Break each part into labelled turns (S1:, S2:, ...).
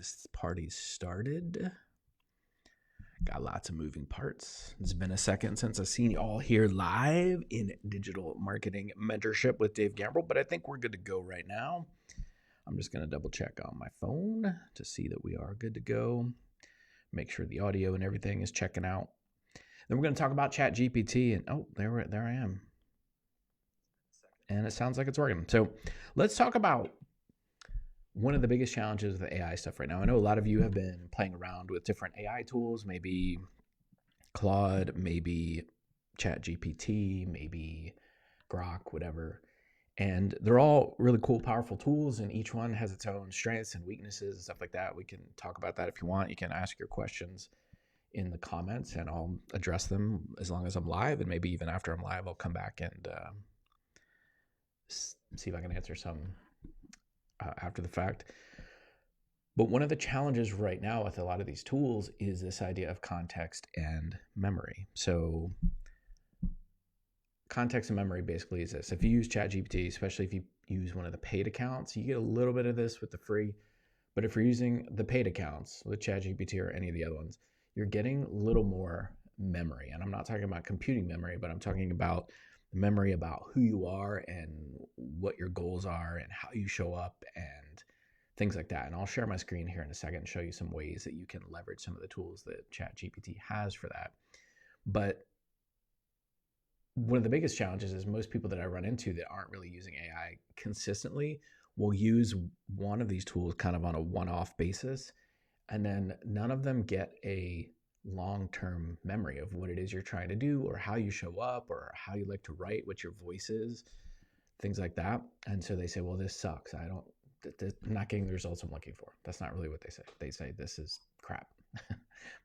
S1: this party started. Got lots of moving parts. It's been a second since I've seen you all here live in Digital Marketing Mentorship with Dave Gambrill, but I think we're good to go right now. I'm just going to double check on my phone to see that we are good to go. Make sure the audio and everything is checking out. Then we're going to talk about ChatGPT, and oh, there I am. And it sounds like it's working. So let's talk about one of the biggest challenges with the AI stuff right now. I know a lot of you have been playing around with different AI tools, maybe Claude, maybe ChatGPT, maybe Grok, whatever. And they're all really cool, powerful tools, and each one has its own strengths and weaknesses and stuff like that. We can talk about that if you want. You can ask your questions in the comments, and I'll address them as long as I'm live, and maybe even after I'm live, I'll come back and see if I can answer some after the fact. But one of the challenges right now with a lot of these tools is this idea of context and memory. So context and memory basically is this. If you use ChatGPT, especially if you use one of the paid accounts, you get a little bit of this with the free. But if you're using the paid accounts with ChatGPT or any of the other ones, you're getting a little more memory. And I'm not talking about computing memory, but I'm talking about memory about who you are and what your goals are and how you show up and things like that. And I'll share my screen here in a second and show you some ways that you can leverage some of the tools that ChatGPT has for that. But one of the biggest challenges is most people that I run into that aren't really using AI consistently will use one of these tools kind of on a one-off basis, and then none of them get a long-term memory of what it is you're trying to do or how you show up or how you like to write, what your voice is, things like that. And so they say, well, this sucks. I'm not getting the results I'm looking for. That's not really what they say. They say this is crap.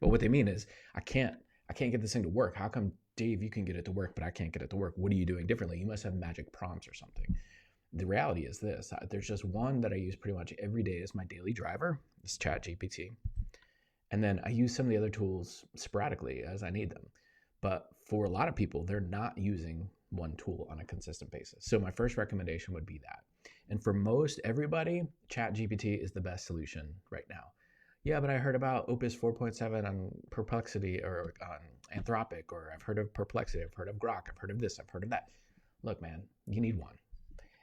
S1: But what they mean is I can't get this thing to work. How come, Dave, you can get it to work, but I can't get it to work? What are you doing differently? You must have magic prompts or something. The reality is this. There's just one that I use pretty much every day as my daily driver. It's ChatGPT. And then I use some of the other tools sporadically as I need them. But for a lot of people, they're not using one tool on a consistent basis. So my first recommendation would be that. And for most everybody, ChatGPT is the best solution right now. Yeah, but I heard about Opus 4.7 on Perplexity or on Anthropic, or I've heard of Perplexity, I've heard of Grok, I've heard of this, I've heard of that. Look, man, you need one.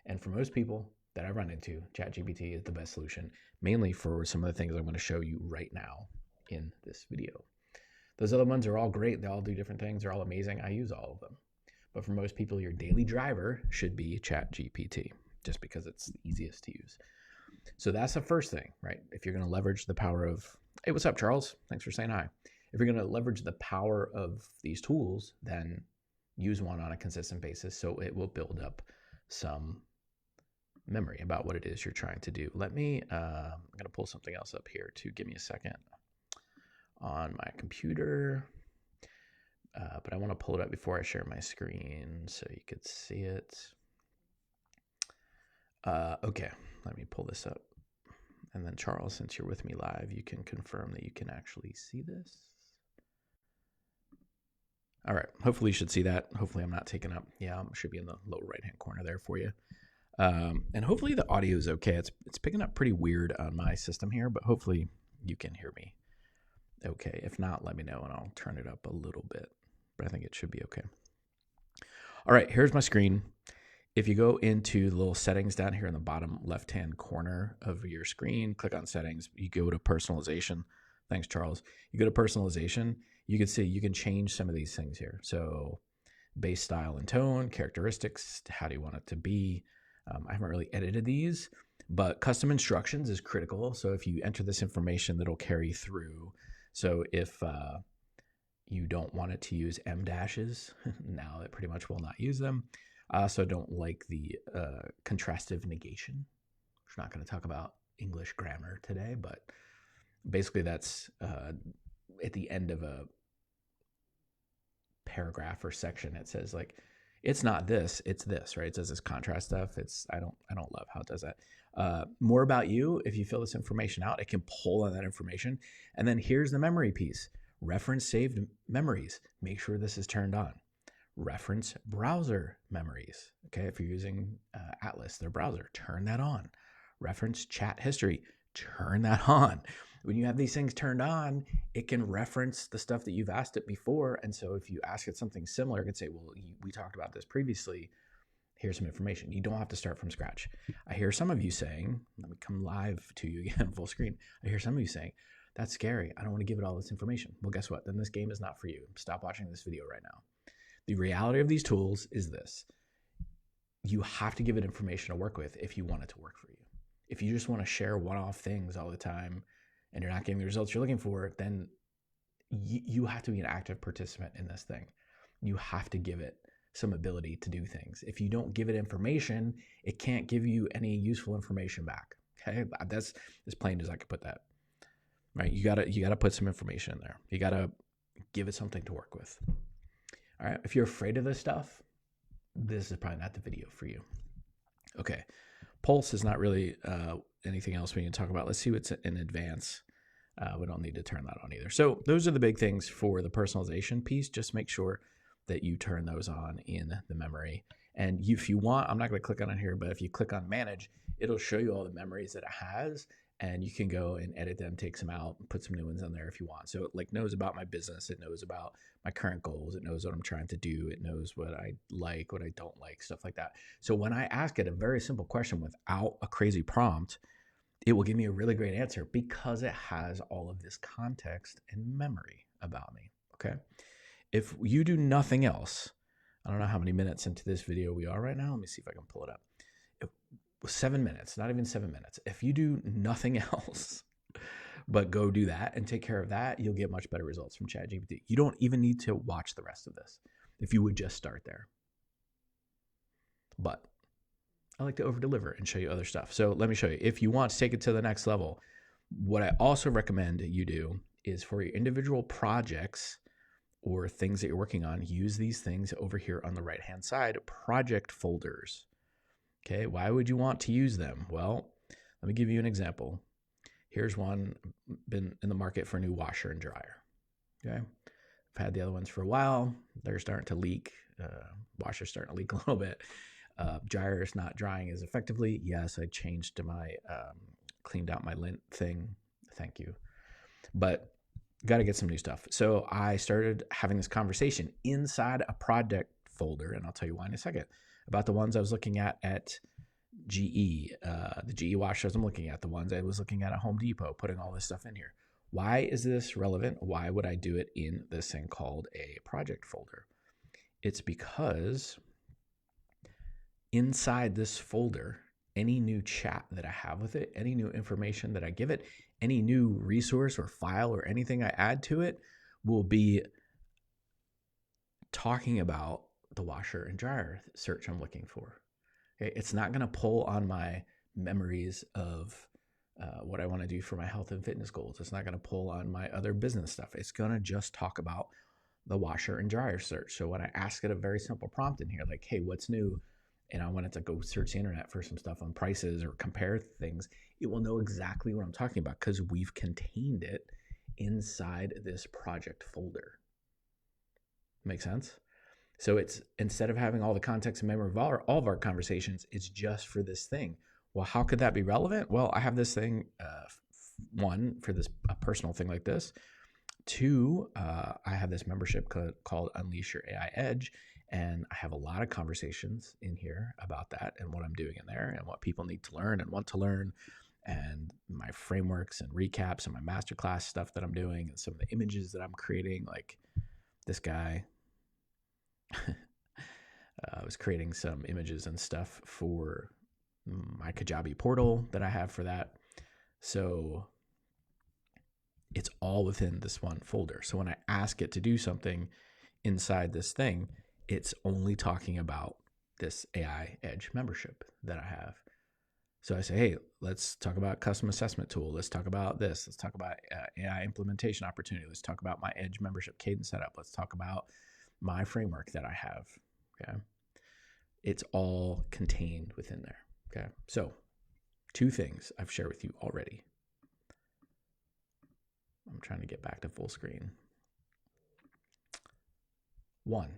S1: And for most people that I run into, ChatGPT is the best solution, mainly for some of the things I'm going to show you right now in this video. Those other ones are all great. They all do different things. They're all amazing. I use all of them. But for most people, your daily driver should be ChatGPT, just because it's the easiest to use. So that's the first thing, right? If you're going to leverage the power of, hey, what's up, Charles? Thanks for saying hi. If you're going to leverage the power of these tools, then use one on a consistent basis so it will build up some memory about what it is you're trying to do. Let me, I'm going to pull something else up here to give me a second on my computer. But I want to pull it up before I share my screen so you could see it. Okay, let me pull this up. And then Charles, since you're with me live, you can confirm that you can actually see this. All right, hopefully you should see that. Hopefully I'm not taking up. Yeah, it should be in the lower right-hand corner there for you. And hopefully the audio is okay. It's picking up pretty weird on my system here, but hopefully you can hear me okay. If not, let me know and I'll turn it up a little bit, but I think it should be okay. All right, here's my screen. If you go into the little settings down here in the bottom left-hand corner of your screen, click on settings, you go to personalization. Thanks, Charles. You go to personalization, you can see you can change some of these things here. So base style and tone, characteristics, how do you want it to be? I haven't really edited these, but custom instructions is critical. So if you enter this information, that'll carry through. So if you don't want it to use M dashes, now it pretty much will not use them. I also don't like the contrastive negation. We're not going to talk about English grammar today, but basically that's at the end of a paragraph or section. It says like, it's not this, it's this, right? It says this contrast stuff. I don't love how it does that. More about you. If you fill this information out, it can pull on that information. And then here's the memory piece. Reference saved memories. Make sure this is turned on. Reference browser memories. Okay, if you're using Atlas, their browser, turn that on. Reference chat history. turn that on. When you have these things turned on, it can reference the stuff that you've asked it before. And so if you ask it something similar, it can say, well, we talked about this previously. Here's some information. You don't have to start from scratch. I hear some of you saying, let me come live to you again, full screen. I hear some of you saying, that's scary. I don't want to give it all this information. Well, guess what? Then this game is not for you. Stop watching this video right now. The reality of these tools is this. You have to give it information to work with if you want it to work for you. If you just want to share one-off things all the time and you're not getting the results you're looking for, then you have to be an active participant in this thing. You have to give it some ability to do things. If you don't give it information, it can't give you any useful information back. Okay, that's as plain as I could put that. Right? You gotta put some information in there. You gotta give it something to work with. All right. If you're afraid of this stuff, this is probably not the video for you. Okay. Pulse is not really anything else we need to talk about. Let's see what's in advance. We don't need to turn that on either. So those are the big things for the personalization piece. Just make sure that you turn those on in the memory. And if you want, I'm not going to click on it here, but if you click on manage, it'll show you all the memories that it has, and you can go and edit them, take some out, and put some new ones on there if you want. So it like knows about my business. It knows about my current goals. It knows what I'm trying to do. It knows what I like, what I don't like, stuff like that. So when I ask it a very simple question without a crazy prompt, it will give me a really great answer because it has all of this context and memory about me. Okay. If you do nothing else, I don't know how many minutes into this video we are right now. Let me see if I can pull it up. 7 minutes, not even 7 minutes. If you do nothing else but go do that and take care of that, you'll get much better results from ChatGPT. You don't even need to watch the rest of this if you would just start there. But I like to over deliver and show you other stuff. So let me show you. If you want to take it to the next level, what I also recommend you do is for your individual projects or things that you're working on, use these things over here on the right-hand side, project folders. Okay, why would you want to use them? Well, let me give you an example. Here's one, been in the market for a new washer and dryer. Okay, I've had the other ones for a while. They're starting to leak. Washer's starting to leak a little bit. Dryer is not drying as effectively. Yes, I changed to my, cleaned out my lint thing. Thank you. But got to get some new stuff. So I started having this conversation inside a project folder, and I'll tell you why in a second, about the ones I was looking at GE, the GE washers I'm looking at, the ones I was looking at Home Depot, putting all this stuff in here. Why is this relevant? Why would I do it in this thing called a project folder? It's because inside this folder, any new chat that I have with it, any new information that I give it, any new resource or file or anything I add to it will be talking about the washer and dryer search I'm looking for. Okay? It's not going to pull on my memories of what I want to do for my health and fitness goals. It's not going to pull on my other business stuff. It's going to just talk about the washer and dryer search. So when I ask it a very simple prompt in here, like, hey, what's new? And I want it to go search the internet for some stuff on prices or compare things, it will know exactly what I'm talking about because we've contained it inside this project folder. Make sense? So it's instead of having all the context and memory of all of our conversations, it's just for this thing. Well, how could that be relevant? Well, I have this thing, one, for this a personal thing like this. Two, I have this membership called Unleash Your AI Edge. And I have a lot of conversations in here about that and what I'm doing in there and what people need to learn and want to learn and my frameworks and recaps and my masterclass stuff that I'm doing and some of the images that I'm creating. Like this guy, I was creating some images and stuff for my Kajabi portal that I have for that. So it's all within this one folder. So when I ask it to do something inside this thing, it's only talking about this AI Edge membership that I have. So I say, hey, let's talk about custom assessment tool. Let's talk about this. Let's talk about AI implementation opportunity. Let's talk about my Edge membership cadence setup. Let's talk about my framework that I have. Okay. It's all contained within there. Okay. So 2 things I've shared with you already. I'm trying to get back to full screen. 1,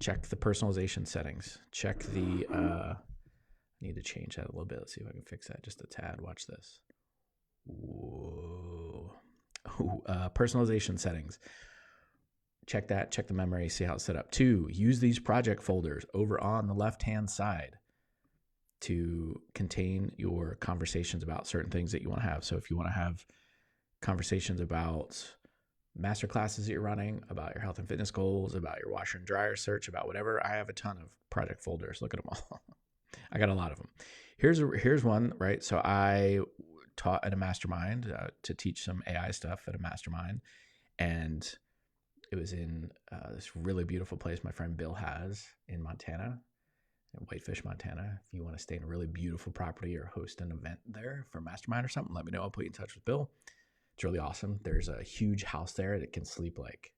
S1: check the personalization settings. Check the, I need to change that a little bit. Let's see if I can fix that just a tad. Watch this. Personalization settings. Check that, check the memory, see how it's set up. 2, use these project folders over on the left-hand side to contain your conversations about certain things that you want to have. So if you want to have conversations about master classes that you're running, about your health and fitness goals, about your washer and dryer search, about whatever, I have a ton of project folders. Look at them all. I got a lot of them. Here's one, right? So I taught at a mastermind to teach some AI stuff at a mastermind, and it was in this really beautiful place my friend Bill has in Montana, in Whitefish, Montana. If you want to stay in a really beautiful property or host an event there for a mastermind or something, let me know. I'll put you in touch with Bill. It's really awesome. There's a huge house there that can sleep like,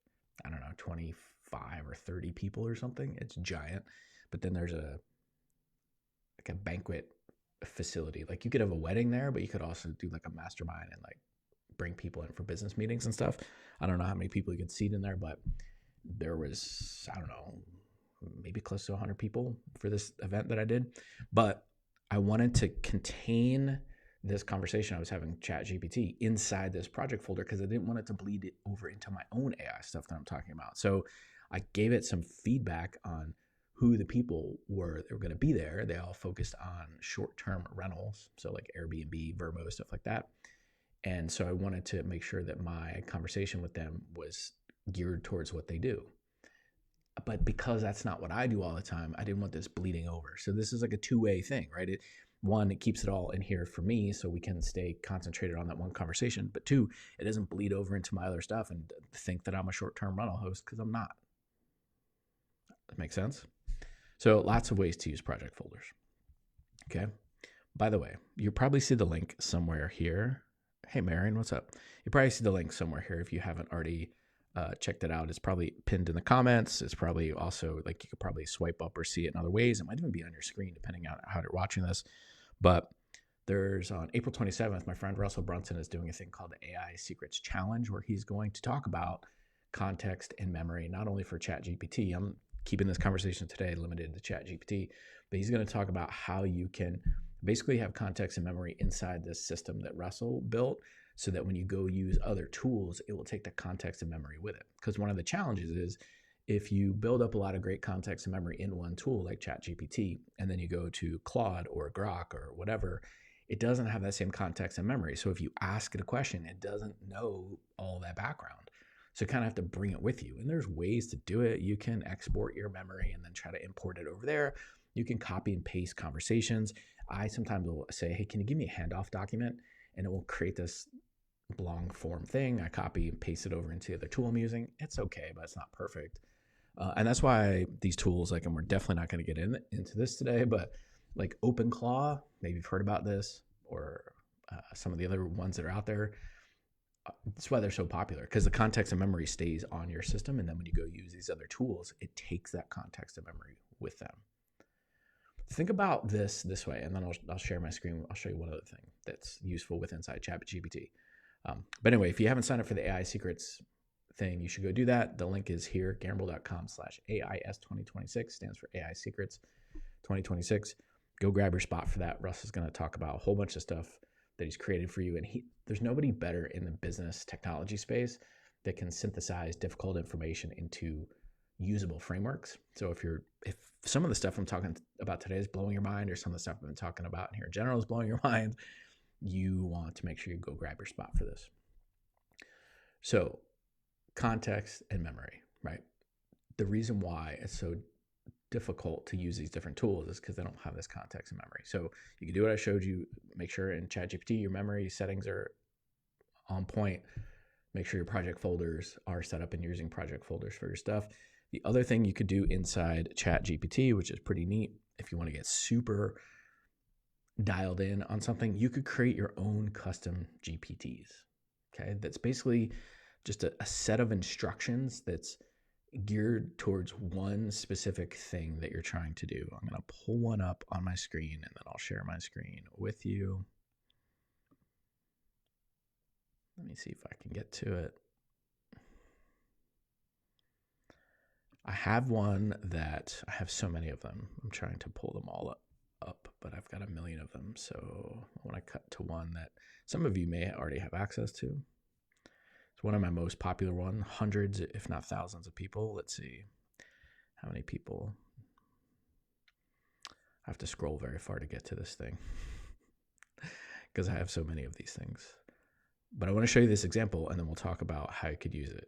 S1: I don't know, 25 or 30 people or something. It's giant. But then there's a banquet facility. Like you could have a wedding there, but you could also do like a mastermind and like bring people in for business meetings and stuff. I don't know how many people you could seat in there, but there was, I don't know, maybe close to 100 people for this event that I did. But I wanted to contain this conversation I was having ChatGPT inside this project folder because I didn't want it to bleed it over into my own AI stuff that I'm talking about. So I gave it some feedback on who the people were that were going to be there. They all focused on short-term rentals, so like Airbnb, Vrbo, stuff like that. And so I wanted to make sure that my conversation with them was geared towards what they do. But because that's not what I do all the time, I didn't want this bleeding over. So this is like a two-way thing, right? It keeps it all in here for me so we can stay concentrated on that one conversation. But 2, it doesn't bleed over into my other stuff and think that I'm a short-term rental host because I'm not. That makes sense? So lots of ways to use project folders. Okay. By the way, you probably see the link somewhere here. Hey, Marion, what's up? You probably see the link somewhere here if you haven't already checked it out. It's probably pinned in the comments. It's probably also like you could probably swipe up or see it in other ways. It might even be on your screen depending on how you're watching this. But there's on April 27th, my friend Russell Brunson is doing a thing called the AI Secrets Challenge where he's going to talk about context and memory, not only for ChatGPT. I'm keeping this conversation today limited to ChatGPT, but he's going to talk about how you can basically have context and memory inside this system that Russell built so that when you go use other tools, it will take the context and memory with it. Because one of the challenges is if you build up a lot of great context and memory in one tool like ChatGPT, and then you go to Claude or Grok or whatever, it doesn't have that same context and memory. So if you ask it a question, it doesn't know all that background. So you kind of have to bring it with you. And there's ways to do it. You can export your memory and then try to import it over there. You can copy and paste conversations. I sometimes will say, hey, can you give me a handoff document? And it will create this long form thing. I copy and paste it over into the other tool I'm using. It's okay, but it's not perfect. And that's why these tools, like, and we're definitely not going to get into this today, but like OpenClaw, maybe you've heard about this, or some of the other ones that are out there. That's why they're so popular, because the context and memory stays on your system. And then when you go use these other tools, it takes that context and memory with them. Think about this way, and then I'll share my screen. I'll show you one other thing that's useful with inside ChatGPT. But anyway, if you haven't signed up for the AI Secrets thing, you should go do that. The link is here, gambrill.com/AIS2026, stands for AI Secrets 2026. Go grab your spot for that. Russ is going to talk about a whole bunch of stuff that he's created for you. And there's nobody better in the business technology space that can synthesize difficult information into usable frameworks. So if some of the stuff I'm talking about today is blowing your mind, or some of the stuff I've been talking about here in general is blowing your mind, you want to make sure you go grab your spot for this. So context and memory, right? The reason why it's so difficult to use these different tools is because they don't have this context and memory. So you can do what I showed you. Make sure in ChatGPT your memory settings are on point. Make sure your project folders are set up and you're using project folders for your stuff. The other thing you could do inside ChatGPT, which is pretty neat, if you want to get super dialed in on something, you could create your own custom GPTs. Okay, that's basically just a set of instructions that's geared towards one specific thing that you're trying to do. I'm going to pull one up on my screen and then I'll share my screen with you. Let me see if I can get to it. I have one that I have so many of them. I'm trying to pull them all up. up, but I've got a million of them. So I want to cut to one that some of you may already have access to. It's one of my most popular ones, hundreds, if not thousands of people. Let's see how many people. I have to scroll very far to get to this thing because I have so many of these things. But I want to show you this example, and then we'll talk about how you could use it.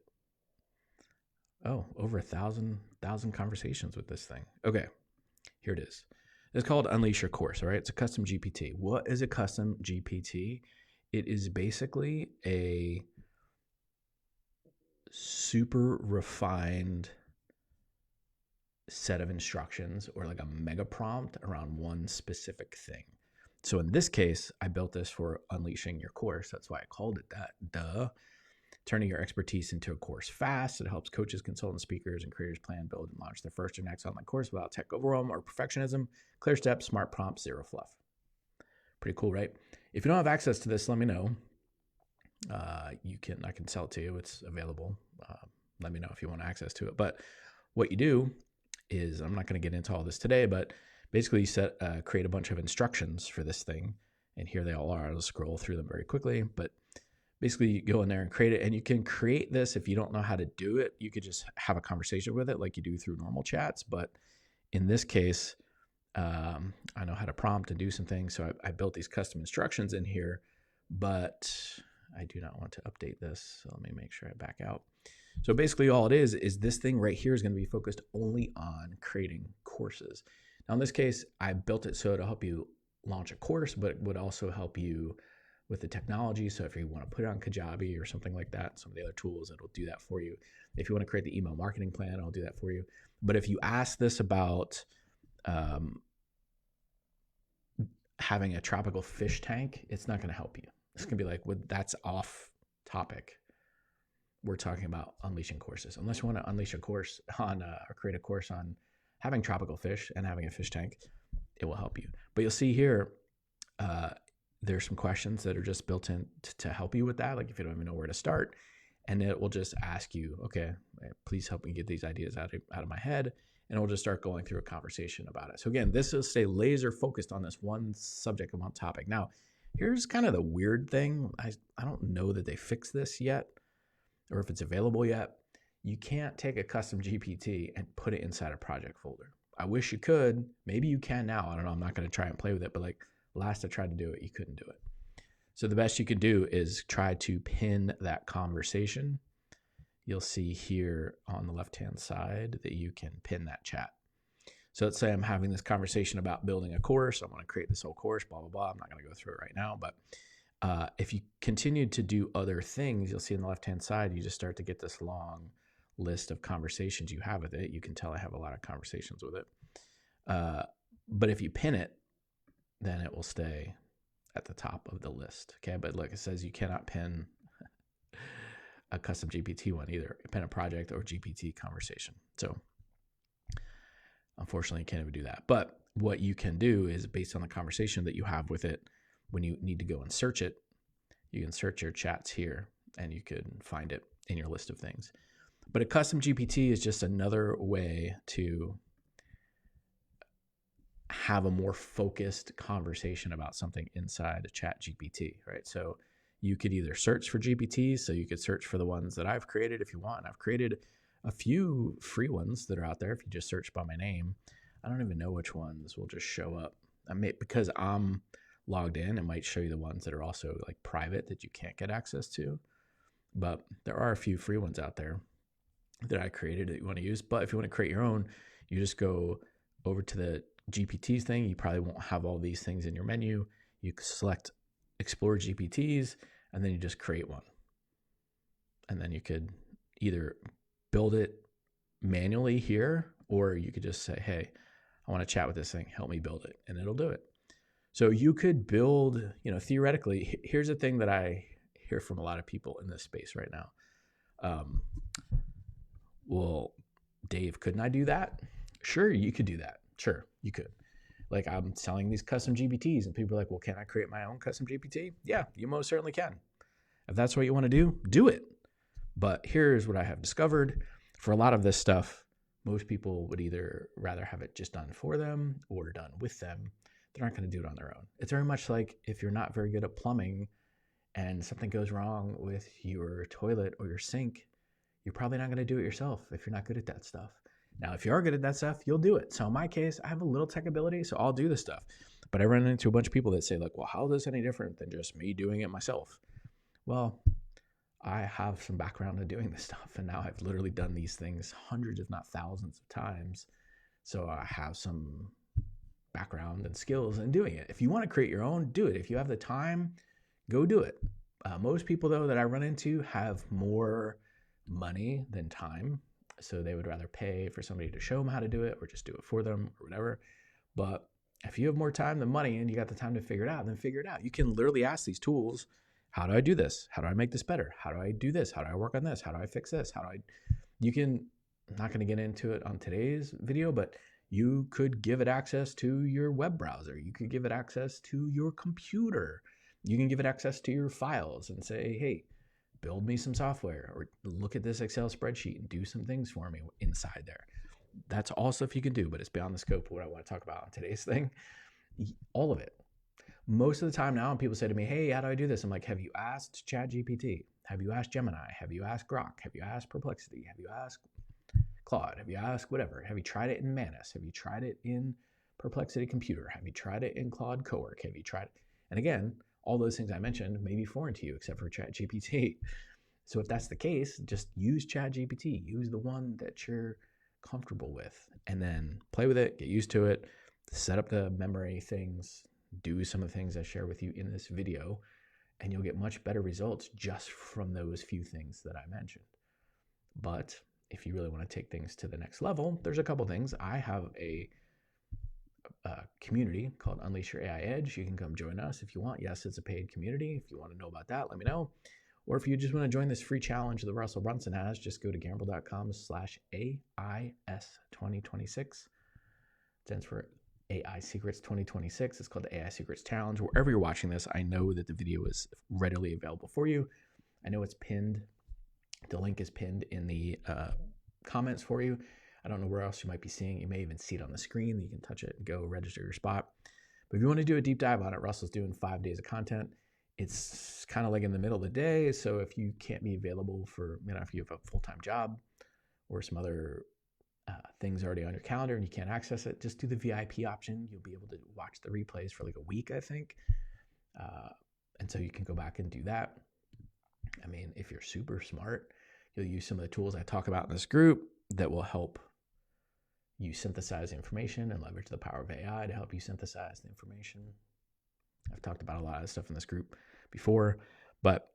S1: Oh, over 1,000 conversations with this thing. Okay, here it is. It's called Unleash Your Course, all right? It's a custom GPT. What is a custom GPT? It is basically a super refined set of instructions, or like a mega prompt around one specific thing. So in this case, I built this for unleashing your course. That's why I called it that. Duh. Turning your expertise into a course fast. It helps coaches, consultants, speakers, and creators plan, build, and launch their first or next online course without tech overwhelm or perfectionism. Clear steps, smart prompts, zero fluff. Pretty cool, right? If you don't have access to this, let me know. I can sell it to you. It's available. Let me know if you want access to it. But what you do is, I'm not going to get into all this today, but basically you create a bunch of instructions for this thing. And here they all are. I'll scroll through them very quickly. But basically you go in there and create it. And you can create this. If you don't know how to do it, you could just have a conversation with it like you do through normal chats. But in this case, I know how to prompt and do some things. So I built these custom instructions in here, but I do not want to update this. So let me make sure I back out. So basically all it is this thing right here is going to be focused only on creating courses. Now in this case, I built it so it'll help you launch a course, but it would also help you with the technology. So if you want to put it on Kajabi or something like that, some of the other tools, it'll do that for you. If you want to create the email marketing plan, I'll do that for you. But if you ask this about having a tropical fish tank, it's not going to help you. It's going to be like, well, that's off topic. We're talking about unleashing courses. Unless you want to unleash a course on or create a course on having tropical fish and having a fish tank, it will help you. But you'll see here, there's some questions that are just built in to help you with that. Like if you don't even know where to start, and it will just ask you, okay, please help me get these ideas out of my head. And it'll just start going through a conversation about it. So again, this will stay laser focused on this one subject and one topic. Now, here's kind of the weird thing. I don't know that they fixed this yet, or if it's available yet. You can't take a custom GPT and put it inside a project folder. I wish you could. Maybe you can now. I don't know. I'm not going to try and play with it, but like last I tried to do it, you couldn't do it. So the best you can do is try to pin that conversation. You'll see here on the left-hand side that you can pin that chat. So let's say I'm having this conversation about building a course. I want to create this whole course, blah, blah, blah. I'm not going to go through it right now, but if you continue to do other things, you'll see on the left-hand side, you just start to get this long list of conversations you have with it. You can tell I have a lot of conversations with it. But if you pin it, then it will stay at the top of the list. Okay, but look, it says you cannot pin a custom GPT one either. Pin a project or GPT conversation. So unfortunately, you can't even do that. But what you can do is based on the conversation that you have with it, when you need to go and search it, you can search your chats here and you can find it in your list of things. But a custom GPT is just another way to have a more focused conversation about something inside a ChatGPT, right? So you could either search for GPTs, so you could search for the ones that I've created if you want. I've created a few free ones that are out there. If you just search by my name, I don't even know which ones will just show up. Because I'm logged in, it might show you the ones that are also like private that you can't get access to. But there are a few free ones out there that I created that you want to use. But if you want to create your own, you just go over to the GPTs thing. You probably won't have all these things in your menu. You select Explore GPTs, and then you just create one. And then you could either build it manually here, or you could just say, hey, I want to chat with this thing. Help me build it. And it'll do it. So you could build, theoretically, here's the thing that I hear from a lot of people in this space right now. Well, Dave, couldn't I do that? Sure, you could do that. Sure, you could. Like I'm selling these custom GPTs and people are like, well, can I create my own custom GPT? Yeah, you most certainly can. If that's what you want to do, do it. But here's what I have discovered. For a lot of this stuff, most people would either rather have it just done for them or done with them. they're not going to do it on their own. It's very much like if you're not very good at plumbing and something goes wrong with your toilet or your sink, you're probably not going to do it yourself if you're not good at that stuff. Now, if you are good at that stuff, you'll do it. So in my case, I have a little tech ability, so I'll do the stuff. But I run into a bunch of people that say, like, well, how is this any different than just me doing it myself? Well, I have some background in doing this stuff, and now I've literally done these things hundreds, if not thousands of times. So I have some background and skills in doing it. If you want to create your own, do it. If you have the time, go do it. Most people, though, that I run into have more money than time. So they would rather pay for somebody to show them how to do it or just do it for them or whatever. But if you have more time than money and you got the time to figure it out, then figure it out. You can literally ask these tools, how do I do this? How do I make this better? How do I do this? How do I work on this? How do I fix this? You can, I'm not going to get into it on today's video, but you could give it access to your web browser. You could give it access to your computer. You can give it access to your files and say, hey, build me some software or look at this Excel spreadsheet and do some things for me inside there. That's all stuff you can do, but it's beyond the scope of what I want to talk about on today's thing. All of it. Most of the time now, when people say to me, hey, how do I do this? I'm like, have you asked ChatGPT? Have you asked Gemini? Have you asked Grok? Have you asked Perplexity? Have you asked Claude? Have you asked whatever? Have you tried it in Manus? Have you tried it in Perplexity Computer? Have you tried it in Claude Cowork? Have you tried it? And again, all those things I mentioned may be foreign to you except for ChatGPT. So if that's the case, just use ChatGPT. Use the one that you're comfortable with and then play with it, get used to it, set up the memory things, do some of the things I share with you in this video, and you'll get much better results just from those few things that I mentioned. But if you really want to take things to the next level, there's a couple things. I have a community called Unleash Your AI Edge. You can come join us if you want. Yes, it's a paid community. If you want to know about that, let me know. Or if you just want to join this free challenge that Russell Brunson has, just go to gambrill.com/AIS2026. Stands for AI Secrets 2026. It's called the AI Secrets Challenge. Wherever you're watching this, I know that the video is readily available for you. I know it's pinned. The link is pinned in the comments for you. I don't know where else you might be seeing. You may even see it on the screen. You can touch it and go register your spot. But if you want to do a deep dive on it, Russell's doing 5 days of content. It's kind of like in the middle of the day. So if you can't be available for, if you have a full-time job or some other things already on your calendar and you can't access it, just do the VIP option. You'll be able to watch the replays for like a week, I think. And so you can go back and do that. I mean, if you're super smart, you'll use some of the tools I talk about in this group that will help you synthesize information and leverage the power of AI to help you synthesize the information. I've talked about a lot of stuff in this group before, but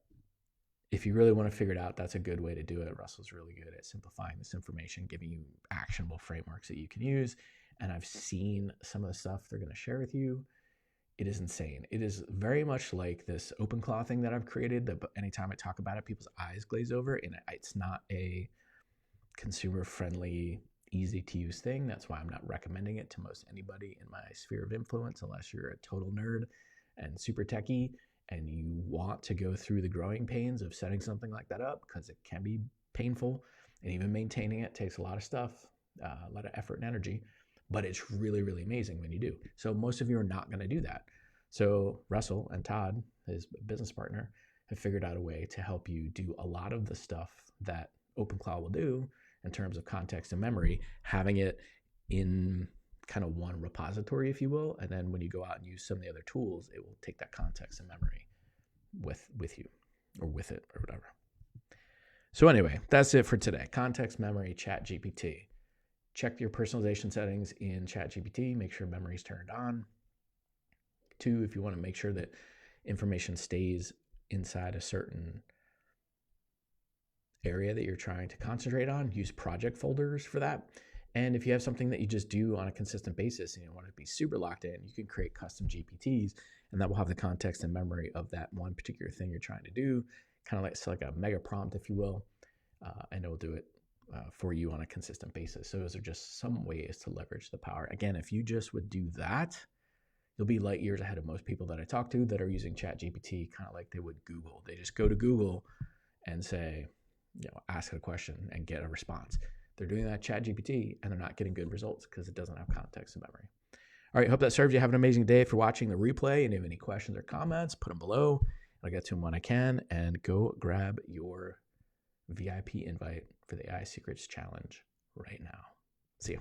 S1: if you really want to figure it out, that's a good way to do it. Russell's really good at simplifying this information, giving you actionable frameworks that you can use. And I've seen some of the stuff they're going to share with you. It is insane. It is very much like this OpenClaw thing that I've created that anytime I talk about it, people's eyes glaze over, and it's not a consumer-friendly, easy-to-use thing. That's why I'm not recommending it to most anybody in my sphere of influence, unless you're a total nerd and super techie and you want to go through the growing pains of setting something like that up, because it can be painful, and even maintaining it takes a lot of stuff, a lot of effort and energy, but it's really, really amazing when you do. So most of you are not going to do that. So Russell and Todd, his business partner, have figured out a way to help you do a lot of the stuff that OpenClaw will do in terms of context and memory, having it in kind of one repository, if you will. And then when you go out and use some of the other tools, it will take that context and memory with you or with it or whatever. So anyway, that's it for today. Context, memory, ChatGPT. Check your personalization settings in ChatGPT. Make sure memory is turned on. 2, if you want to make sure that information stays inside a certain area that you're trying to concentrate on, use project folders for that. And if you have something that you just do on a consistent basis and you want to be super locked in, you can create custom GPTs, and that will have the context and memory of that one particular thing you're trying to do, kind of like, it's like a mega prompt, if you will, and it will do it for you on a consistent basis. So those are just some ways to leverage the power. Again, if you just would do that, you'll be light years ahead of most people that I talk to that are using ChatGPT kind of like they would Google. They just go to Google and say, ask it a question and get a response. They're doing that ChatGPT and they're not getting good results because it doesn't have context and memory. All right, hope that served you. Have an amazing day. For watching the replay, and if you have any questions or comments, put them below. I'll get to them when I can. And go grab your VIP invite for the AI Secrets Challenge right now. See you.